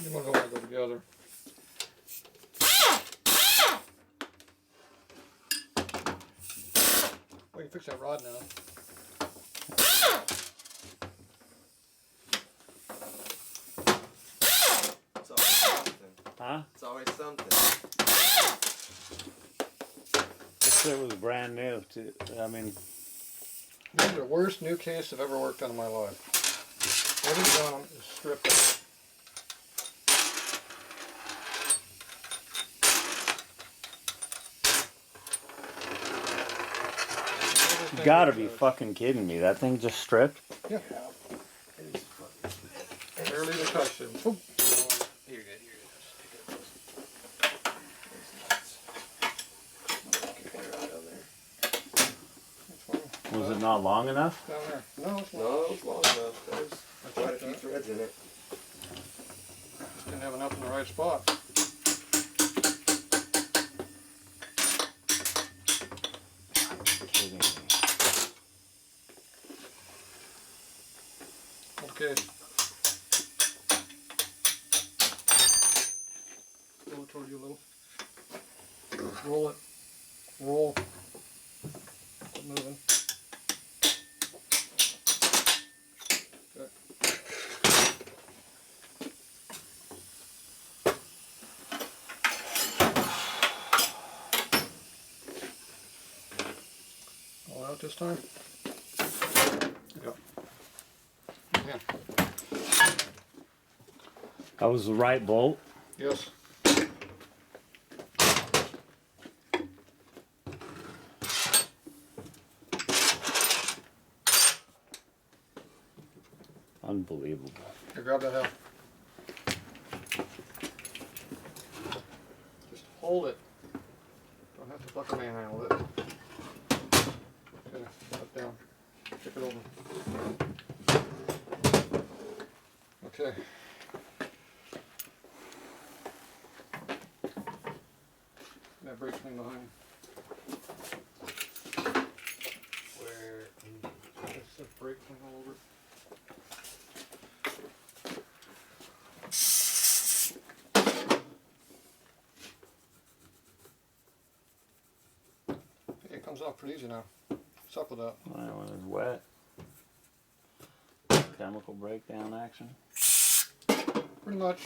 You want to all go together. We can fix that rod now. It's always something. Huh? It's always something. This it was brand new too. I mean, This is the worst new case I've ever worked on in my life. Everything on them is stripped out. you gotta be fucking kidding me. That thing just stripped? Yeah. Barely even touched it. Oh. You're good, you're good. Just pick it up close. Was it not long enough? Down there. No, it's not. No, it's long enough. There's quite a few threads in it. Just didn't have enough in the right spot. Kidding me. Okay. Roll it toward you a little. Roll it. Roll. Keep moving. Good. All out this time? Yep. Yeah. That was the right bolt. Yes. Unbelievable. Here, grab that out. Just hold it. Don't have to fucking manhandle it. Okay, up down. Kick it over. Okay. That brake clean behind. Where? It's a brake clean all over it. It comes off pretty easy now. What's up with that? Well, when it's wet. Chemical breakdown action. Pretty much.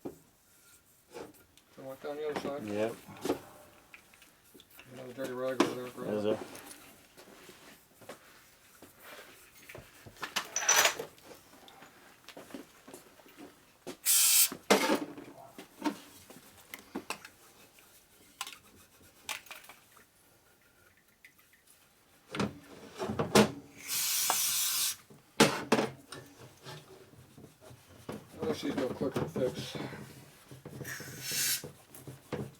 So I went down the other side. Yep. Another dirty rag over there. Is there? I wish these go quick to fix.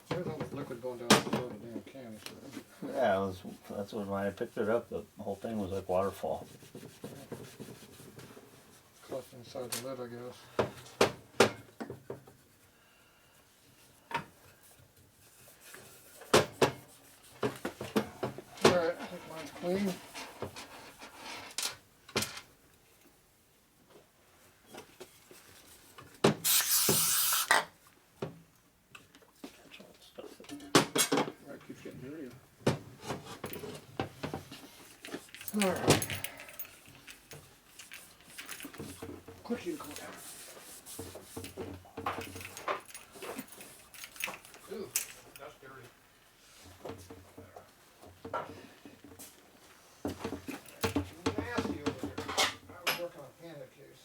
There's all this liquid going down the damn can. Yeah, it was, that's when I picked it up. The whole thing was like waterfall. Cleft inside the lid, I guess. Alright, I think mine's clean. Alright, keeps getting dirtier. Alright. Quick, you go down. Ooh, that's dirty. Nasty over there. I was working on a panda case.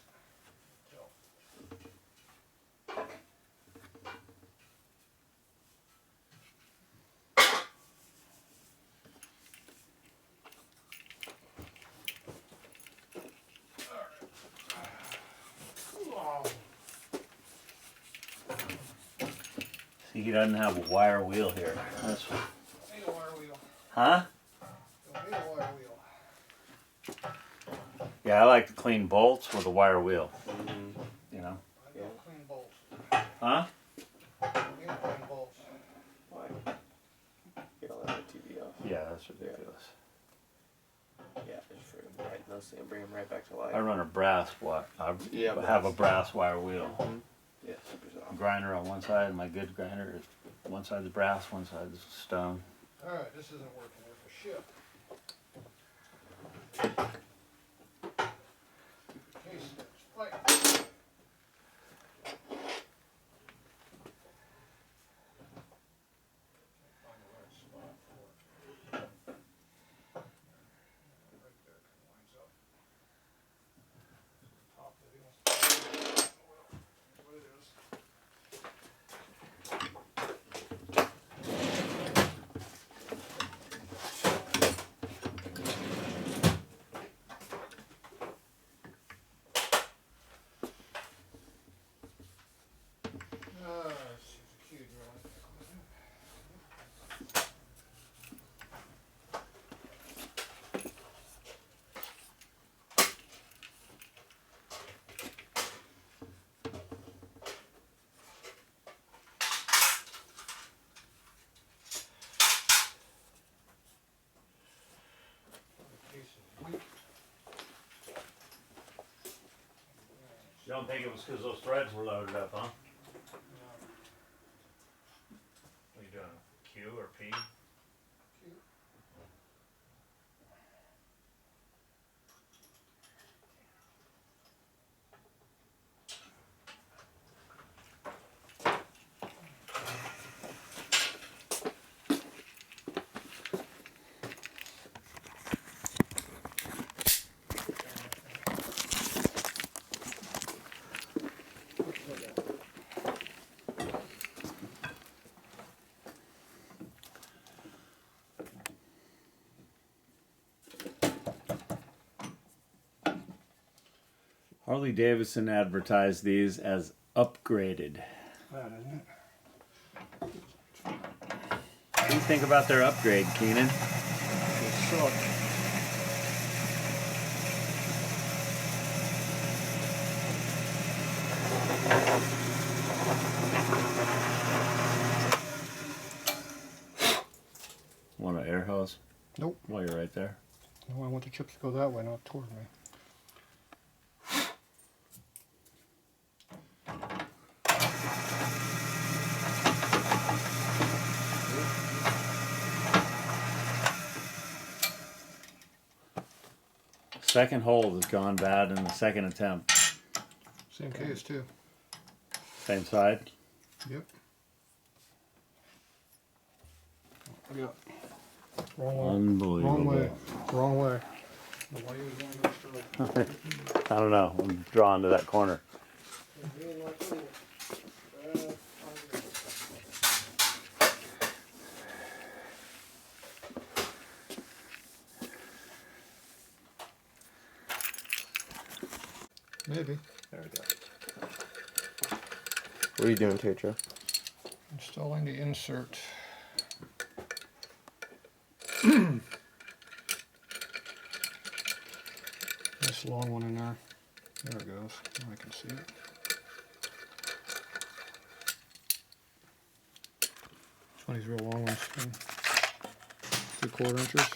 Tell. See, he doesn't have a wire wheel here. That's Ain't a wire wheel. huh? Don't need a wire wheel. Yeah, I like to clean bolts with a wire wheel. You know? I don't clean bolts. Huh? I don't need to clean bolts. Why? Get all that TV off. Yeah, that's ridiculous. Yeah, it's freaking bright. those things and bring them right back to life. I run a brass wire. I Yeah, have a brass wire wheel. Yeah, super soft. Grinder on one side. My good grinder is one side's brass, one side's stone. Alright, this isn't working worth a shit. Case steps, fight. Find the right spot for it. Right there, kind of lines up. Top that he wants to do. Well, here's what it is. Let's see if the cue drawn. You don't think it was because those threads were loaded up, huh? What are you doing? Q or P? Harley Davidson advertised these as upgraded. That isn't it? What do you think about their upgrade, Keenan? It sucks. Want an air hose? Nope. While you're right there. No, I want the chips to go that way, not toward me. Second hole has gone bad in the second attempt. Same case too. Same side? Yep. Yeah. Wrong way. Unbelievable. Wrong way. Wrong way. Why are you going this way? I don't know. I'm drawn to that corner. Maybe. There we go. What are you doing, Tatro? Installing the insert. This long one in there. There it goes. Now I can see it. It's one of these real long ones. 3/4 inches.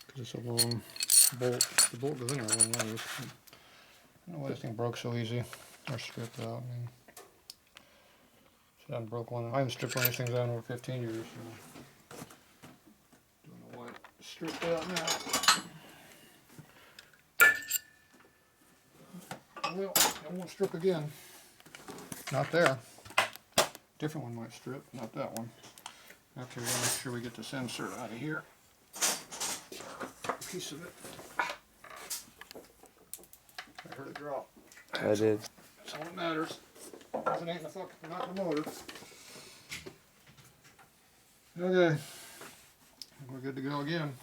Because it's a long bolt. The bolt goes in there a long ways. I don't know why this thing broke so easy. Or stripped out. I mean, I haven't broke one. I haven't stripped one of these things out in over 15 years. So. Don't know why it's stripped out now. Well, it won't strip again. Not there. Different one might strip, not that one. Okay, we'll make sure we get this insert out of here. A piece of it. I heard it drop. I did. That's all that matters. Because it ain't in the fucking, not in the motor. Okay. We're good to go again.